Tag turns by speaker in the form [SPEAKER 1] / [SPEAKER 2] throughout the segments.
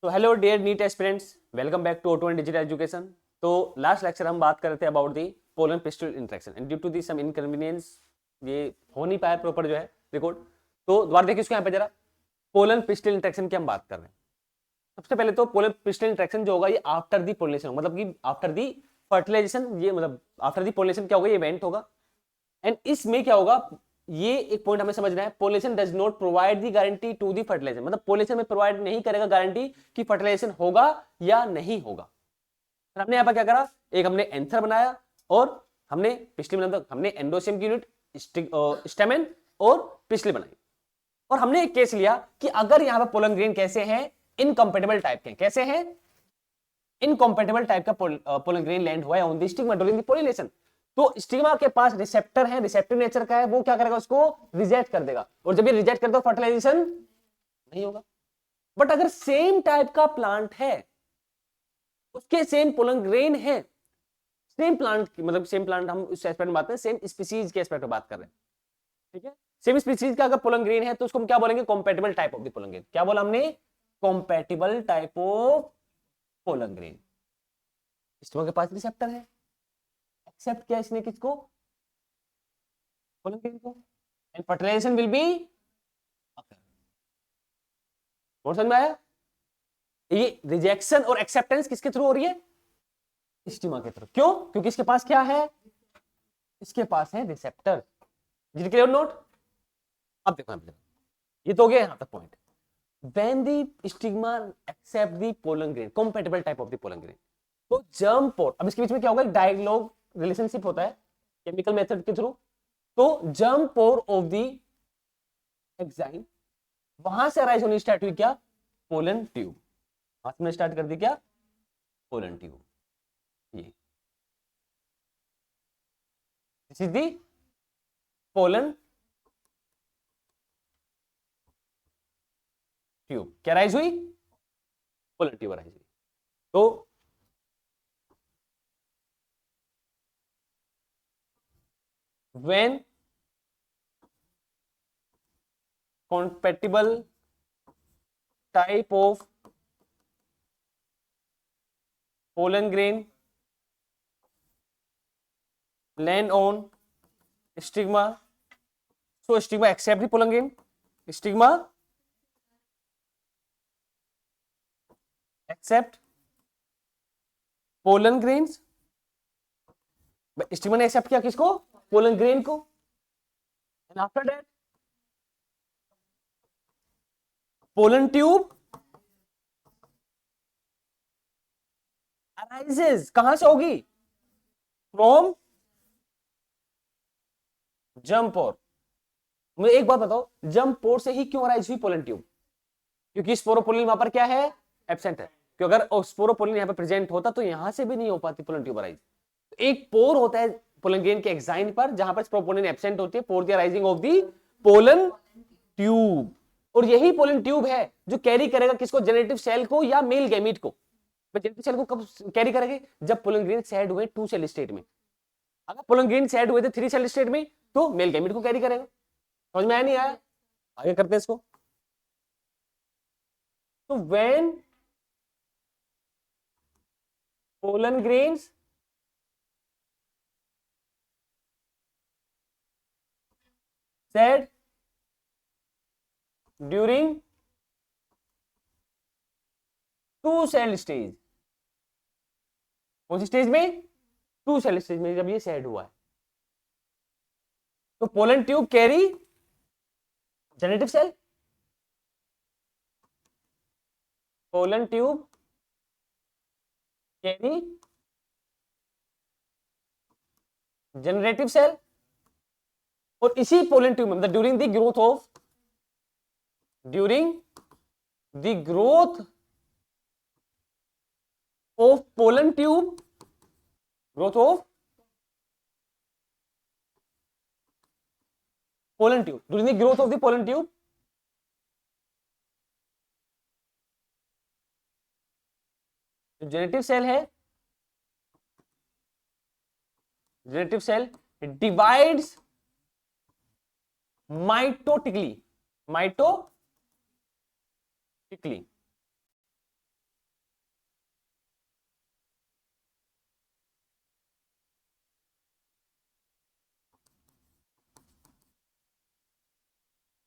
[SPEAKER 1] तो hello dear NEET aspirants, welcome back to auto and digital education. तो last lecture हम बात कर रहे थे about the pollen pistil interaction and due to the some inconvenience ये हो नहीं पाया प्रॉपर जो है रिकॉर्ड। तो दोबारा देखिए इसको यहाँ पे जरा, पोलर पिस्टल इंटरेक्शन की हम बात कर रहे हैं। सबसे पहले तो पोलर पिस्टल इंटरेक्शन जो होगा ये आफ्टर दी पोलिनेशन, मतलब कि आफ्टर दी फर्टिलाइजेशन, ये मतलब आफ्टर दी पोलिनेशन क्या होगा, ये इवेंट होगा। एंड इसमें क्या होगा, ये एक पॉइंट हमें समझना है, pollination does not provide the guarantee to the fertilization, मतलब पोलिनेशन में प्रोवाइड नहीं करेगा गारंटी कि फर्टिलाइजेशन होगा या नहीं होगा। फिर हमने यहाँ पर क्या करा, एक हमने एंथर बनाया और हमने पिछली मतलब हमने एंडोसियम की यूनिट, स्टेमेन और पिछली बनाई। और हमने एक केस लिया कि अगर यहाँ पर पोलन ग्रेन कैसे हैं, इनकम्पेटेबल टाइप के, कैसे हैं इनकॉम्पेटेबल टाइप का पोलन ग्रेन लैंड हुआ है on the stigma during the pollination. तो स्टिग्मा के पास रिसेप्टर है, रिसेप्टिव नेचर का है, वो क्या करेगा, उसको रिजेक्ट कर देगा। और जब ये रिजेक्ट कर दो फर्टिलाइजेशन नहीं होगा। बट अगर सेम टाइप का प्लांट है, उसके सेम पोलन ग्रेन है, सेम प्लांट मतलब सेम प्लांट, हम उस एस्पेक्ट में बात करें, सेम स्पीसीज के एस्पेक्ट में बात कर रहे हैं, ठीक है। सेम स्पीसीज का अगर पोलन ग्रेन है तो उसको हम क्या बोलेंगे, compatible type of the pollen grain. क्या बोला हमने, compatible type of pollen grain. Stigma के पास रिसेप्टर है, एक्सेप्ट किया इसने किसको, पोलन ग्रेन को, एंड फर्टिलाइजेशन विल बी और समझ में आया। ये रिजेक्शन और एक्सेप्टेंस किसके थ्रू हो रही है, स्टिग्मा के थ्रू। क्यों, क्योंकि इसके पास क्या है, इसके पास है रिसेप्टर। Clear note. अब देखो ये तो हो गया यहां तक point. when the stigma accept the pollen grain, compatible type of the pollen grain, तो germ pore, अब इसके बीच में क्या होगा, डायलॉग रिलेशनशिप होता है केमिकल मेथड के थ्रू। तो germ pore of the enzyme, वहां से अराइज होनी स्टार्ट हुई क्या, पोलन ट्यूब। वहां से स्टार्ट कर दी क्या, पोलन ट्यूब। ये this is the pollen tube. क्या राइज हुई, पोलन ट्यूब राइज हुई। तो when compatible type of pollen grain land on stigma, so stigma accept the pollen grain, stigma accept pollen grains, stigma ने accept किया किसको, pollen grain को। And after that pollen tube arises, कहां से होगी, from germ पोर। मुझे एक बात बताओ, जर्म पोर से ही क्यों अराइज हुई पोलन ट्यूब, क्योंकि स्पोरोपोलिन वहां पर क्या है, एब्सेंट है। क्योंकि अगर स्पोरोपोलिन यहां पर प्रेजेंट होता तो यहां से भी नहीं हो पाती पोलन ट्यूब अराइज। एक पोर होता है पोलन ग्रेन के एक्साइन पर जहां पर स्पोरोपोलिन एब्सेंट होती है, for the rising of the pollen tube. और यही पोलन ट्यूब है जो कैरी करेगा किसको, जेनेटिव सेल को या मेल गैमीट को। जेनेटिव सेल को कब कैरी करेंगे, जब पोलन ग्रेन सेड हुए 2 सेल स्टेट में। अगर पोलन ग्रेन सेड हुए थे 3 सेल स्टेट में तो मेल गैमीट को कैरी करेगा। समझ में आया नहीं आया, आगे करते हैं इसको। तो when pollen grains shed during 2 cell stage, कौन सी स्टेज में, 2 सेल स्टेज में जब ये सेड हुआ है, तो pollen tube carry generative cell, pollen tube carry generative cell. और इसी पोलन ट्यूब में मतलब during the growth of pollen tube, growth of pollen tube, during the growth of the pollen tube, generative cell है, generative cell divides mitotically, mitotically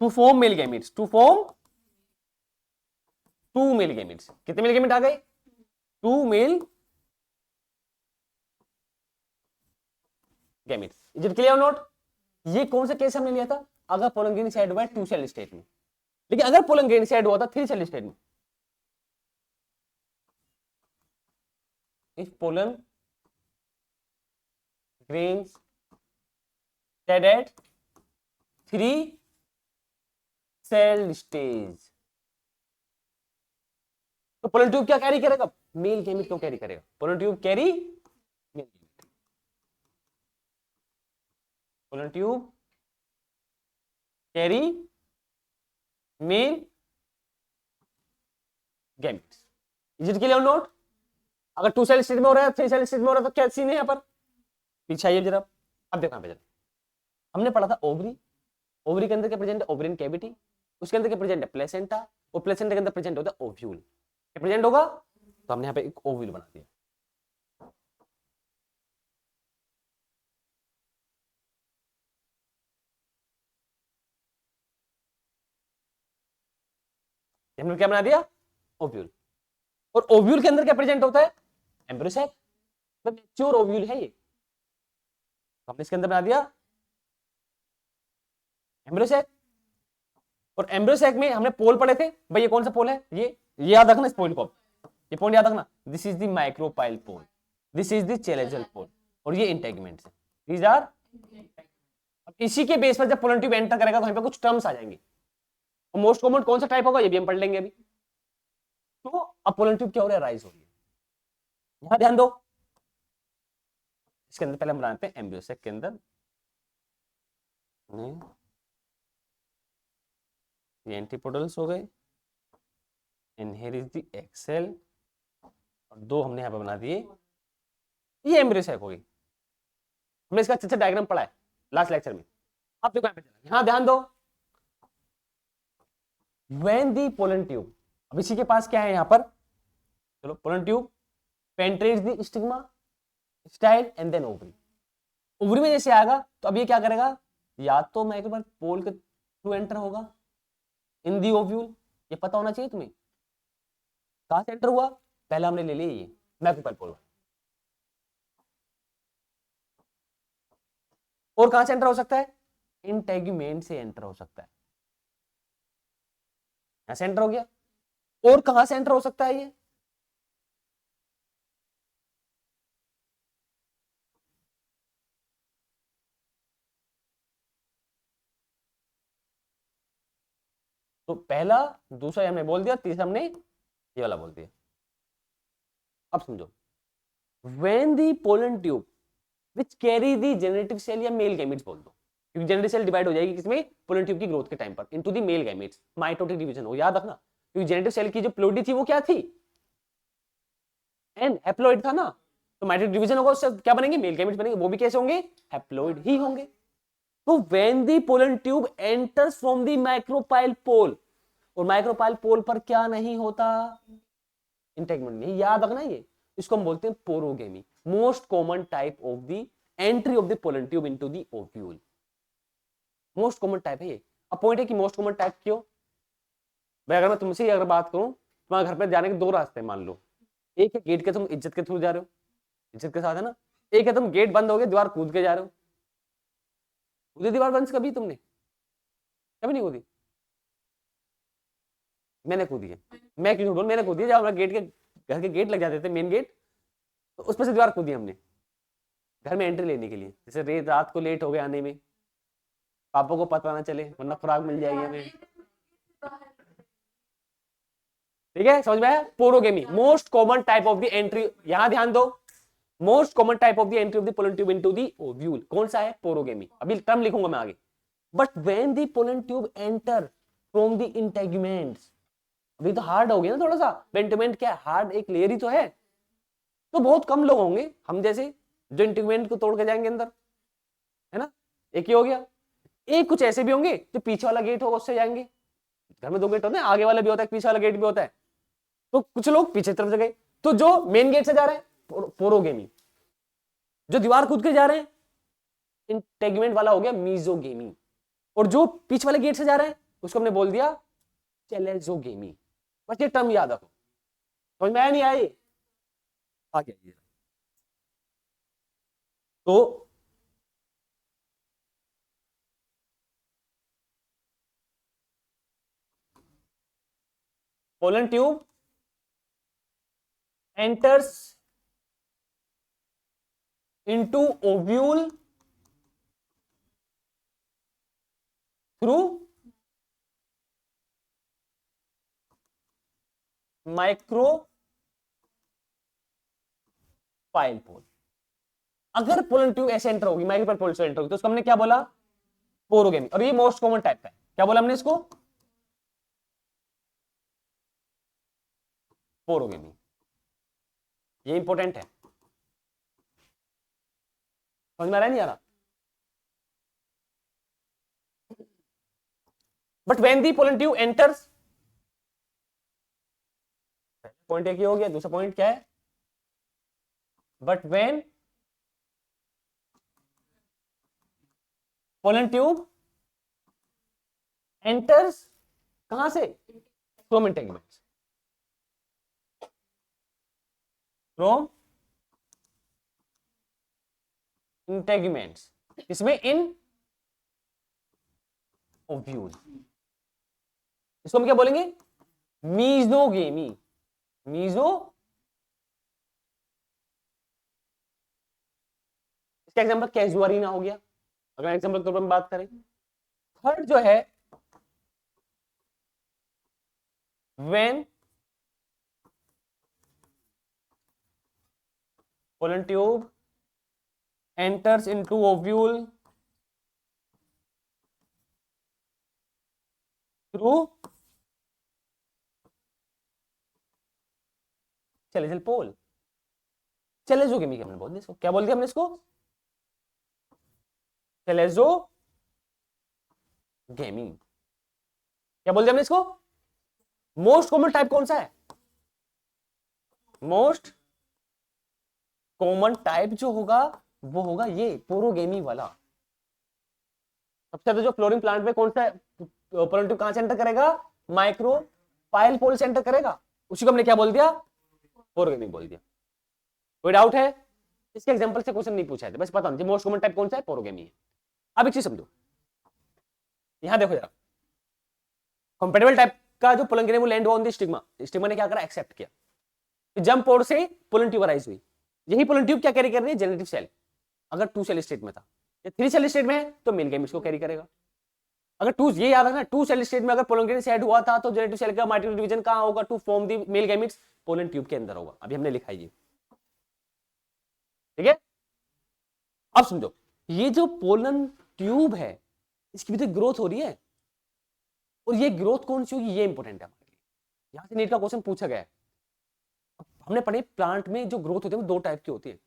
[SPEAKER 1] to form male gametes, to form two male gametes. कितने male gamete आ गए? Two male gametes. Is it clear और not? ये कौन सा case हमने लिया था? अगर पोलन ग्रेन साइड हुआ है टू सेल स्टेट में, लेकिन अगर पोलन ग्रेन साइड हुआ था थ्री सेल स्टेट में, if pollen grains said at three cell stage, तो पोलन ट्यूब क्या कैरी करेगा? मेल गैमेट क्यों कैरी करेगा? Pollen tube carry male gamete, pollen tube carry mail gametes. Is it clear और not? अगर to cell state में हो रहा है, थ्री सेल स्टेट में हो रहा है, तो क्या सीन है यहाँ पर? पीछे आइए जरा, अब देखो यहाँ पे जरा, हमने पढ़ा था ओवरी, ओवरी के अंदर क्या प्रेजेंट है? ओवरियन कैविटी, उसके अंदर क्या प्रेजेंट है? प्लेसेंटा, और प्लेसेंटा के अंदर प्रेजेंट होता है ओव्यूल। क्या प्रेजेंट होगा? तो हमने यहाँ पे एक ओव्यूल बना दिया। हमने क्या बना दिया? ओव्यूल। और ओव्यूल के अंदर क्या प्रेजेंट होता है? एम्ब्रियोसैक, मैच्योर ओव्यूल है ये, तो हमने इसके अंदर बना दिया एम्ब्रियोसैक। और एम्ब्रियोसैक में हमने पोल पढ़े थे भाई, ये कौन सा पोल है? ये याद रखना इस पोल को, ये पॉइंट याद रखना। This is the micropyle pole, this is the chalazal pole, और ये इंटेगमेंट्स है, दीज आर। अब इसी के बेस पर जब पोलन ट्यूब एंटर करेगा तो यहाँ पे कुछ टर्म्स आ जाएंगे, और मोस्ट कॉमन कौन सा टाइप होगा ये भी हम पढ़ लेंगे अभी। तो अब पोलन ट्यूब क्या हो रहा है? राइज हो रही है। यहां ध्यान दो, इसके अंदर पहले हम बनाते हैं एम्ब्रियोसैक के अंदर ये एंटीपोडल्स हो गए, and here is the egg cell, और दो हमने यहां पे बना दिए, ये एम्ब्रियोसैक हो गई। हमने इसका अच्छे से डायग्राम पढ़ा है लास्ट लेक्चर में। अब देखो यहाँ पे चला, यहां ध्यान दो, व्हेन दी पोलन ट्यूब, अब इसी के पास क्या है यहाँ पर? चलो, pollen tube penetrates the stigma, style and then ovary. Ovary में जैसे आएगा तो अब ये क्या करेगा? या तो माइक्रोपाइल पोल के थ्रू एंटर होगा इन दी ओव्यूल, ये पता होना चाहिए तुम्हें। कहां से एंटर हुआ? पहला हमने ले लिया ये माइक्रोपाइल पोल, और कहां से एंटर हो सकता है? इंटेगुमेंट से एंटर हो सकता है, यहां से एंटर हो गया। और कहां से एंटर हो सकता है ये? तो पहला, दूसरा हमने बोल दिया, तीसरा हमने ये वाला बोल दिया। अब समझो, when the pollen tube which carry the generative cell या मेल गैमेट्स बोल दो, क्योंकि जेनेटिव सेल डिवाइड हो जाएगी किसमें? पोलन ट्यूब की ग्रोथ के टाइम पर into the male gametes, mitotic division हो, याद रखना। क्योंकि जेनेटिव सेल की जो प्लोइडी थी वो क्या थी? एन हैप्लॉइड था ना, तो माइटोटिक डिवीजन होगा, उससे क्या बनेंगे? मेल गैमेट्स बनेंगे, वो भी कैसे होंगे? हैप्लॉइड ही होंगे। तो when the pollen tube enters from the micropyle pole, और माइक्रोपाइल पोल पर क्या नहीं होता? इंटेगमेंट नहीं, याद रखना ये। इसको हम बोलते हैं porogamy, most common type of the entry of the pollen tube into the ovule, most common type है ये। अब पॉइंट है कि मोस्ट कॉमन टाइप क्यों भाई? अगर मैं तुमसे अगर बात करूं, तुम्हारे घर पे जाने के दो रास्ते मान लो, एक है गेट के तुम इज्जत के थ्रू जा रहे हो, इज्जत के साथ है ना, एक है तुम गेट बंद हो गए दीवार कूद के जा रहे हो। कूदी दीवार बंद कभी तुमने? कभी नहीं कूदी? मैंने कूदी है, मैं क्यों बोल, मैंने कूदी है। जब हमारे गेट के घर के गेट लग जाते थे, मेन गेट, तो उस पर से दीवार कूदी हमने घर में एंट्री लेने के लिए। जैसे रात को लेट हो गए आने में, पापा को पता ना चले, वरना खुराक मिल जाएगी हमें। ठीक है, समझ में आया? Porogamy, most common type of the entry, यहां ध्यान दो, most common type of the entry of the pollen tube into the ovule कौन सा है? पोरोगेमी। अभी टर्म लिखूंगा मैं आगे। But when the pollen tube enter from the integuments, अभी तो हार्ड हो गया ना थोड़ा सा, इंटेगुमेंट क्या है? हार्ड एक लेयर ही तो है, तो बहुत कम लोग होंगे हम जैसे जो इंटेगुमेंट को तोड़ के जाएंगे अंदर, है ना? एक ही हो गया। एक कुछ ऐसे भी होंगे जो पीछे वाला गेट होगा उससे जाएंगे, घर में दो गेट होते हैं, आगे वाला भी होता है, पीछे वाला गेट भी होता है, तो कुछ लोग पीछे तरफ गए, तो जो मेन गेट से जा रहे हैं पोरोगेमी, जो दीवार कूद के जा रहे हैं इंटेगुमेंट वाला हो गया मीजोगेमी, और जो पीछे वाले गेट से जा रहे हैं उसको हमने बोल दिया चैलेंजोगेमी। बस ये टर्म याद रखो, समझ में आया नहीं आया? आ गया। तो pollen tube enters into ovule through micropyle pole। अगर पोलन ट्यूब ऐसे एंटर होगी, माइक्रोपाइल पोल से एंटर होगी, तो उसको हमने क्या बोला? पोरोगेमी। और ये मोस्ट कॉमन टाइप का है, क्या बोला हमने इसको? पोरोगेमी। ये इंपॉर्टेंट है, समझ में आ रहा है नहीं आ रहा? But when the pollen tube enters, point एक ही हो गया, दूसरा पॉइंट क्या है? But when pollen tube enters, कहां से? फ्रॉम इंटेगमेंट्स, फ्रॉम इंटेगमेंट्स, इसमें इन ओव्यूल। इसको हम क्या बोलेंगे? मीजोगेमी। मीजो, इसका एग्जांपल कैजुअरिना हो गया, अगर एग्जांपल के तौर पर बात करें। थर्ड जो है, when pollen tube enters into ovule through चैलेंजल पोल। चैलेंजोगेमी हमने बोल दिया इसको, क्या बोल दिया हमने इसको? चैलेंजोगेमी। क्या बोल दिया हमने इसको? मोस्ट कॉमन टाइप कौन सा है? मोस्ट कॉमन टाइप जो होगा वो होगा ये पोरोगेमी वाला। सबसे ज्यादा जो फ्लोरिंग प्लांट में कौन सा पोलन ट्यूब कहां से एंटर करेगा? माइक्रोपाइल पोल से एंटर करेगा, उसी को हमने क्या बोल दिया? पोरोगेमी बोल दिया। कोई डाउट है? इसके एग्जांपल से क्वेश्चन नहीं पूछा है, बस पता नहीं मोस्ट कॉमन टाइप कौन सा है? पोरोगेमी है। अब एक चीज समझो, यहां देखो जरा, कंपेटेबल टाइप का जो पोलन वो लैंड हुआ ऑन द स्टिग्मा, स्टिग्मा ने क्या करा? एक्सेप्ट किया। जंप पोर से पोलन ट्यूब अराइज हुई, यही पोलन ट्यूब क्या कैरी कर रही है? Generative cell. अगर 2 सेल स्टेट में था, या 3 सेल स्टेट में है, तो मेल गैमेट्स को कैरी करेगा। अगर 2, ये याद रखना, 2 सेल स्टेट में अगर पोलन सेट हुआ था, तो जेनेटिव सेल का माइटोटिक डिवीजन कहां होगा? To form the male gametes, pollen tube के अंदर होगा। अभी हमने लिखा है ये, ठीक है? अब समझो, ये जो पोलन ट्यूब है, इसकी भी तो ग्रोथ हो रही है, और ये ग्रोथ कौन सी होगी? ये इंपॉर्टेंट है हमारे लिए, यहां से नीट का क्वेश्चन पूछा गया है। हमने पढ़े प्लांट में जो ग्रोथ होती है वो 2 टाइप की होती है,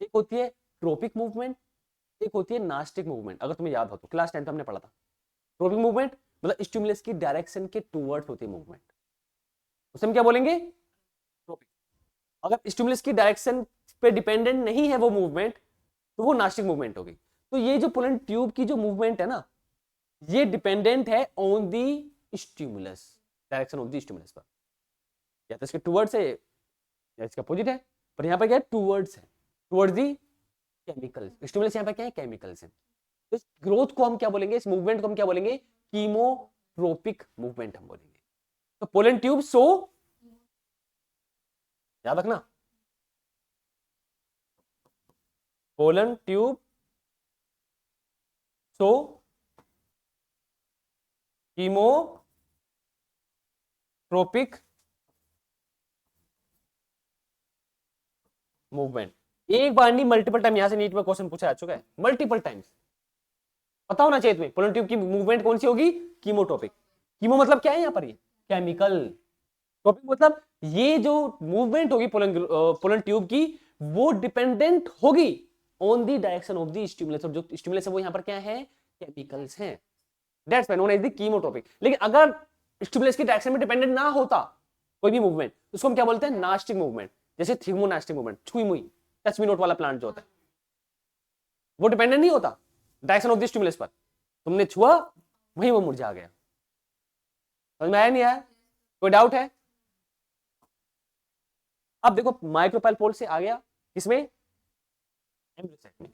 [SPEAKER 1] एक होती है ट्रोपिक मूवमेंट, एक होती है नास्टिक मूवमेंट। अगर तुम्हें याद हो तो क्लास 10 हमने पढ़ा था। ट्रोपिक मूवमेंट मतलब स्टिमुलस की डायरेक्शन के टूवर्ड्स होती है मूवमेंट, उसे हम क्या बोलेंगे? ट्रोपिक। अगर स्टिमुलस की डायरेक्शन पे डिपेंडेंट नहीं है वो मूवमेंट, तो वो नास्टिक मूवमेंट होगी। तो ये जो पोलन ट्यूब की जो मूवमेंट है ना, ये डिपेंडेंट है on the stimulus, direction of the stimulus पर। या तो इसके टूवर्ड्स है या इसका अपोजिट है, पर यहां पर क्या है? टूवर्ड्स है, टूवर्ड्स दी केमिकल स्टिमुलस। यहां पर क्या है? केमिकल्स है। तो इस ग्रोथ को हम क्या बोलेंगे? इस मूवमेंट को हम क्या बोलेंगे? कीमोट्रोपिक मूवमेंट हम बोलेंगे। तो पोलन ट्यूब सो, याद रखना, पोलन ट्यूब सो कीमोट्रोपिक मूवमेंट। एक बार नहीं, मल्टीपल टाइम यहां से नीट में क्वेश्चन पूछा जा चुका है, मल्टीपल टाइम्स। पता होना चाहिए तुम्हें, पोलन ट्यूब की मूवमेंट कौन सी होगी? कीमोट्रोपिक। कीमो मतलब क्या है यहां पर? ये केमिकल। ट्रोपिक मतलब ये जो मूवमेंट होगी पोलन ट्यूब की, वो डिपेंडेंट होगी on the direction of the stimulus, और जो स्टिमुलस है वो यहां पर क्या है? केमिकल्स हैं। That's why known as the chemotropic. लेकिन अगर स्टिमुलस की डायरेक्शन में डिपेंडेंट ना होता कोई भी मूवमेंट, उसको हम क्या बोलते हैं? Nastic movement. जैसे थिग्मोनास्टिक मूवमेंट, छुई मुई, टच मी नोट वाला प्लांट जो होता है, वो डिपेंडेंट नहीं होता डायरेक्शन ऑफ द स्टिमुलस पर। तुमने छुआ, वहीं वो मुरझा गया। समझ में आया नहीं आया? कोई डाउट है? अब देखो माइक्रोपाइल पोल से आ गया किसमें, एम्ब्रियो सैक में।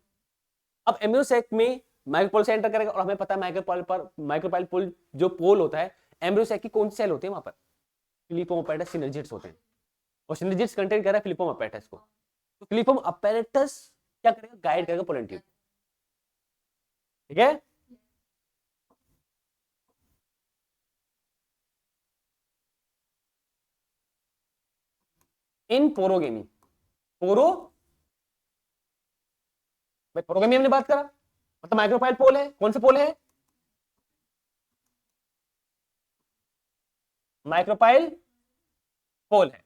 [SPEAKER 1] अब एम्ब्रियो सैक में माइक्रोपोल से एंटर करेगा और हमें पता है माइक्रोपाइल पोल जो पोल होता है एम्ब्रियो सैक की कौन सी सेल होती है वहां पर, फिलिपोम अपैरेटस सिनर्जिड्स होते हैं, और सिनर्जिड्स कंटेन कर रहा है फिलिपोम अपैरेटस को। तो फिलिपोम अपैरेटस क्या करेगा, गाइड करेगा पोलन ट्यूब, ठीक है। इन पोरोगेमी, पोरो भाई पोरोगेमी हमने बात करा, मतलब माइक्रोपाइल पोल है, कौन सा पोल है, माइक्रोपाइल पोल है,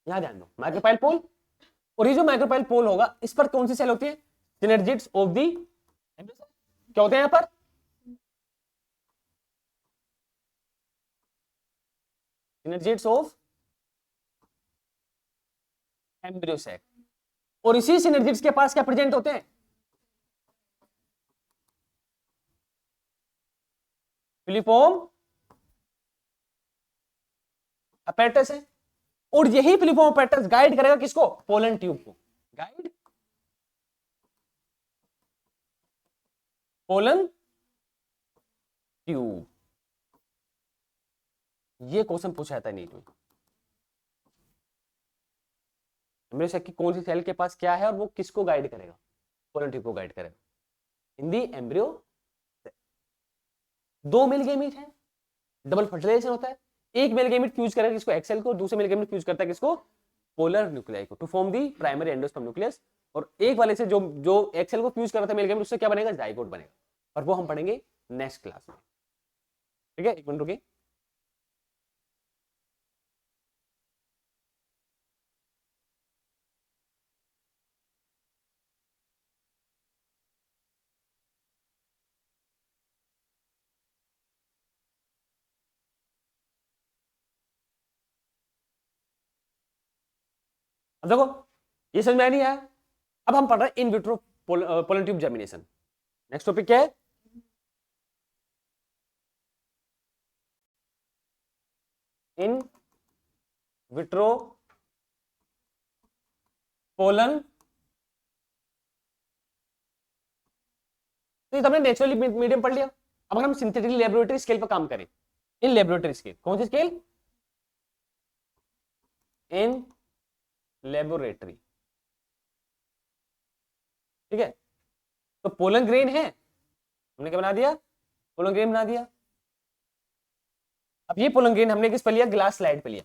[SPEAKER 1] यहां ध्यान दो माइक्रोपाइल पोल। और ये जो माइक्रोपाइल पोल होगा इस पर कौन सी सेल होती है, सिनर्जिड्स ऑफ दी, क्या होते हैं यहां पर, सिनर्जिड्स ऑफ एम्ब्रियो सैक। और इसी सिनर्जिड्स के पास क्या प्रेजेंट होते हैं, फिलिपोम अपैरेटस है। और यही फिलिपोम अपैरेटस गाइड करेगा किसको, पोलन ट्यूब को, गाइड पोलन ट्यूब। ये क्वेश्चन पूछा जाता है नीट में, एम्ब्रियो सैक की कौन सी सेल के पास क्या है और वो किसको गाइड करेगा, पोलन ट्यूब को गाइड करेगा। हिंदी एम्ब्रियो, दो मेल गेमीट है, डबल फर्टिलाइजेशन होता है, एक मेल गेमीट फ्यूज करेगा किसको, एक्सेल को, दूसरे मेल गेमीट फ्यूज करता है किसको, पोलर न्यूक्लियाई को, to form the primary endosperm nucleus. और एक वाले से जो जो एक्सेल को फ्यूज कर रहा था मेल गेमीट, उससे क्या बनेगा, जाइगोट बनेगा। और वो हम पढ़ेंगे नेक्स्ट क्लास में, ठीक है। एक मिनट रुकिए, अब देखो ये समझ में आया नहीं आया। अब हम पढ़ रहे हैं in vitro pollen tube germination. Next topic क्या है, इन विट्रो पोलन। तो हमने नेचुरली मीडियम पढ़ लिया। अब अगर हम सिंथेटिकली लेबोरेटरी स्केल पर काम करें, इन लेबोरेटरी स्केल, कौन सी स्केल, इन लेबोरेटरी, ठीक है। तो पोलन ग्रेन है, हमने क्या बना दिया, पोलन ग्रेन बना दिया। अब ये पोलन ग्रेन हमने किस पे लिया, ग्लास स्लाइड पे लिया,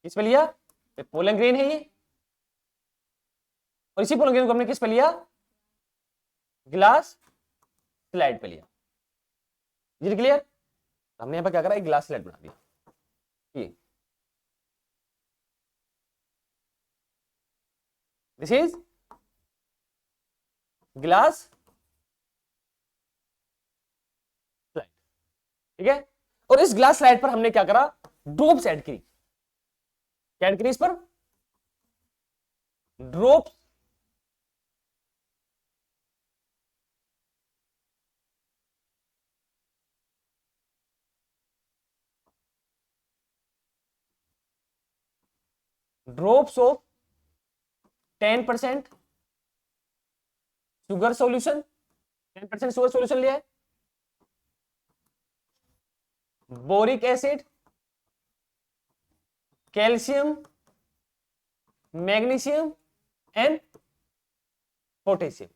[SPEAKER 1] किस पे लिया, पोलन ग्रेन है ये। और इसी पोलन ग्रेन को हमने किस पे लिया, ग्लास स्लाइड पे लिया, जी क्लियर। हमने यहां पर क्या करा, एक ग्लास स्लाइड बना दिया, ये दिस इज ग्लास स्लाइड, ठीक है। और इस ग्लास स्लाइड पर हमने क्या करा, ड्रॉप्स ऐड की, क्या ऐड करी इस पर, drops, drops of 10% sugar solution, 10% sugar solution लिया है, boric acid, calcium, magnesium and potassium.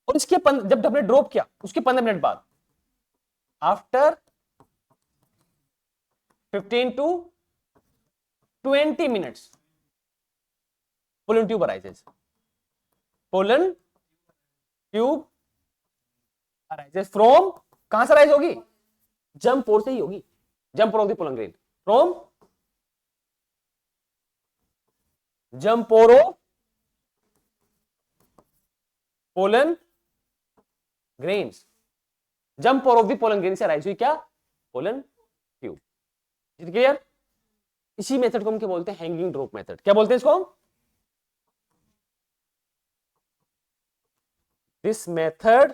[SPEAKER 1] और इसके जब हमने ड्रॉप किया उसके 15 मिनट बाद, after 15 to 20 minutes, pollen tube arises, pollen tube arises from, कहां से अराइज होगी, जम पोर से ही होगी, germ pore of the pollen grain, from germ pore of pollen grains, germ pore of the pollen grain से arise हुई क्या, pollen tube, clear. इसी मेथड को हम क्या बोलते हैं, हैंगिंग ड्रॉप मेथड, क्या बोलते हैं इसको हम, this method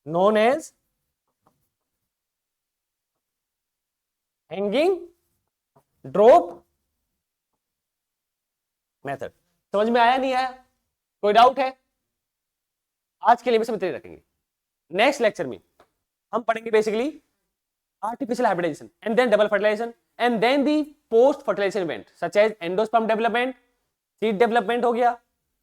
[SPEAKER 1] known as hanging drop method. समझ में आया नहीं आया, कोई डाउट है? आज के लिए भी सब इतना ही रखेंगे। नेक्स्ट लेक्चर में हम पढ़ेंगे basically artificial hybridization and then double fertilization and then the post fertilization event such as endosperm development, seed development हो गया,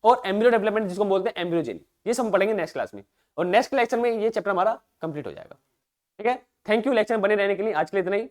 [SPEAKER 1] और embryo development जिसको बोलते हैं एम्ब्रियोजेनी। ये सब हम पढ़ेंगे नेक्स्ट क्लास में, और नेक्स्ट लेक्चर में ये चैप्टर हमारा कंप्लीट हो जाएगा। ठीक है, थैंक यू लेक्चर में बने रहने के लिए। आज के लिए इतना ही।